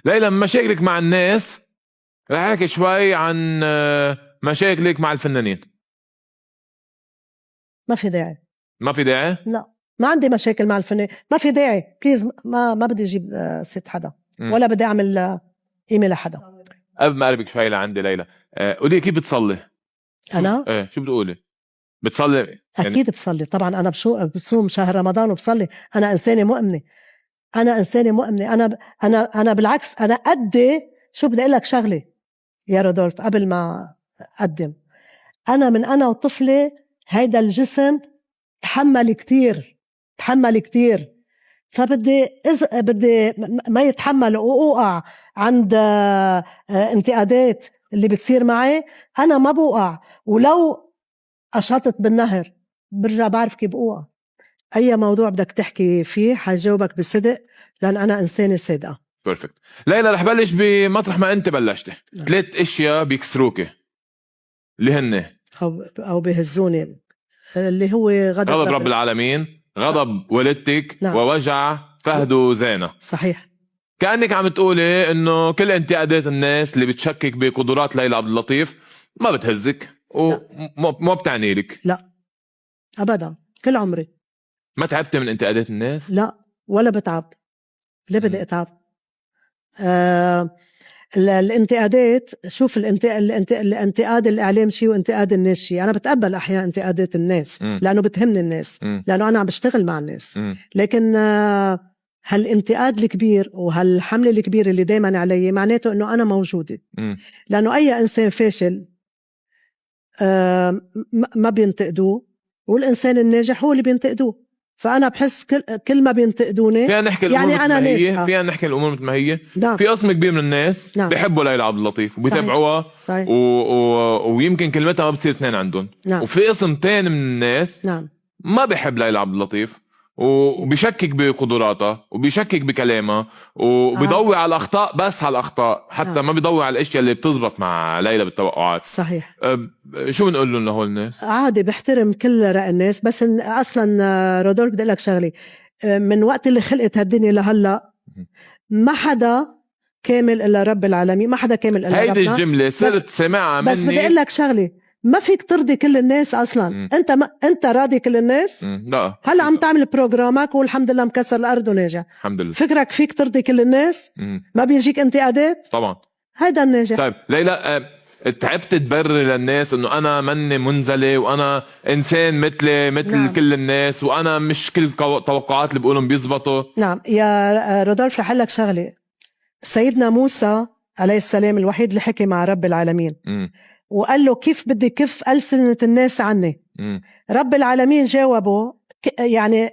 ليلى، مشاكلك مع الناس رح احكي شوي عن مشاكلك مع الفنانين. ما في داعي. ما في داعي؟ لا، ما عندي مشاكل مع الفنان، ما في داعي بليز. ما بدي اجيب ست حدا ولا بدي اعمل قيمه لحدا. قبل ما اقربك شوي لعندي ليلى، قولي كيف بتصلي؟ انا شو بتقولي؟ بتصلي يعني؟ اكيد بصلي طبعا. انا بصوم شهر رمضان وبصلي. انا انسانه مؤمنه. انا بالعكس، انا قدي. شو بدي اقول لك شغله يا رودولف قبل ما اقدم. انا وطفله هيدا الجسم تحمل كتير. فبدي بدي ما يتحمل وأوقع عند انتقادات اللي بتصير معي. أنا ما بوقع، ولو أشطت بالنهر برجع بعرف كيف بوقع. أي موضوع بدك تحكي فيه حجاوبك بصدق، لأن أنا إنسانة صادقة. بيرفكت. ليلى، رح بلش بمطرح ما أنت بلشتي. 3 أشياء بيكسروكي اللي هن أو بيهزوني، اللي هو غضب رب العالمين، غضب والدتك، نعم. ووجع فهد وزينة. صحيح. كأنك عم تقولي انه كل انتقادات الناس اللي بتشكك بقدرات ليلى عبد اللطيف ما بتهزك وما بتعني لك. لا أبدا، كل عمري ما تعبت من انتقادات الناس؟ لا، ولا بتعب. ليه بدي أتعب؟ الانتقادات، شوف الانتقاد الإعلام شيء وانتقاد الناس شيء. أنا بتقبل أحيانا انتقادات الناس لأنه بتهمني الناس، لأنه أنا عم بشتغل مع الناس. لكن هالانتقاد الكبير وهالحملة الكبيرة اللي دايما علي معناته أنه أنا موجودة. لأنه أي إنسان فاشل ما بينتقدوه، والإنسان الناجح هو اللي بينتقدوه. فأنا بحس كل ما بينتقدوني فينا نحكي الأمور يعني أنا ناجحة. فينا نحكي الأمور مثل ما هي. نعم. في قسم كبير من الناس نعم. بيحبوا ليلى عبد اللطيف وبيتابعوها. صحيح. ويمكن كلمتها ما بتصير اثنين عندهم. نعم. وفي قسم تاني من الناس نعم. ما بيحب ليلى عبد اللطيف وبيشكك بقدراتها وبيشكك بكلامها وبيضوي على الأخطاء، بس على الأخطاء حتى ما بيضوي على الأشياء اللي بتزبط مع ليلى بالتوقعات. صحيح. شو بنقول لهم لهول الناس؟ عادي، بحترم كل رأي الناس، بس أصلا رودولف بدي أقول لك شغلي. من وقت اللي خلقت هالدنيا لهلا ما حدا كامل إلا رب العالمين. ما حدا كامل إلا ربنا. هيدي الجملة صرت سمعها مني. بس بدي أقول لك شغلي، ما فيك ترضي كل الناس أصلا. أنت راضي كل الناس؟ لا. هلا عم تعمل بروجرامك والحمد لله مكسر الأرض وناجح. الحمد لله. فكرك فيك ترضي كل الناس؟ ما بيجيك انتقادات؟ طبعا. هيدا الناجح. طيب ليلى، تعبت تبرر للناس انه انا مني منزلي وانا انسان مثل نعم. كل الناس، وانا مش كل توقعات اللي بقولهم بيزبطوا. نعم يا رودولف، رح لك شغله. سيدنا موسى عليه السلام الوحيد اللي حكي مع رب العالمين وقال له كيف بدي كف ألسنة الناس عني. رب العالمين جاوبه يعني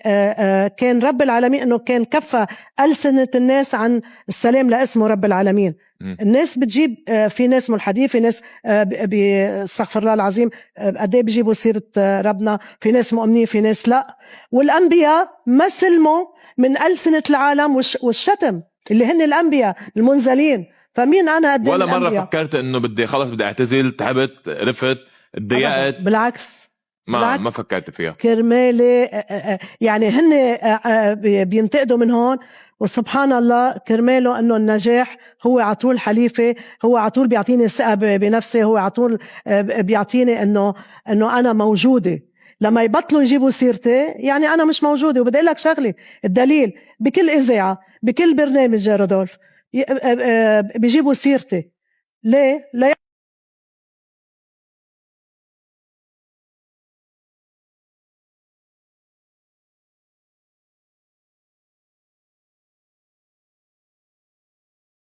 كان رب العالمين انه كان كفى ألسنة الناس عن السلام لاسمه رب العالمين. الناس بتجيب في ناس ملحدين، في ناس استغفر الله العظيم قد ايه بيجيبوا سيرة ربنا، في ناس مؤمنين في ناس لا. والانبياء ما سلموا من ألسنة العالم والشتم اللي هن الانبياء المنزلين. فمين انا قدام ولا الأنبياء؟ مرة فكرت انه بدي اعتزل، تعبت، رفت، اتضايقت؟ بالعكس ما فكرت فيها. كرمالي يعني هن بينتقدوا من هون، وسبحان الله كرماله انه النجاح هو عطول حليفة، هو عطول بيعطيني الثقة بنفسي، هو عطول بيعطيني انه انا موجودة. لما يبطلوا يجيبوا سيرتي يعني انا مش موجودة. وبدي لك شغلي، الدليل بكل اذاعة بكل برنامج يا رودولف بيجيبوا سيرتي. ليه؟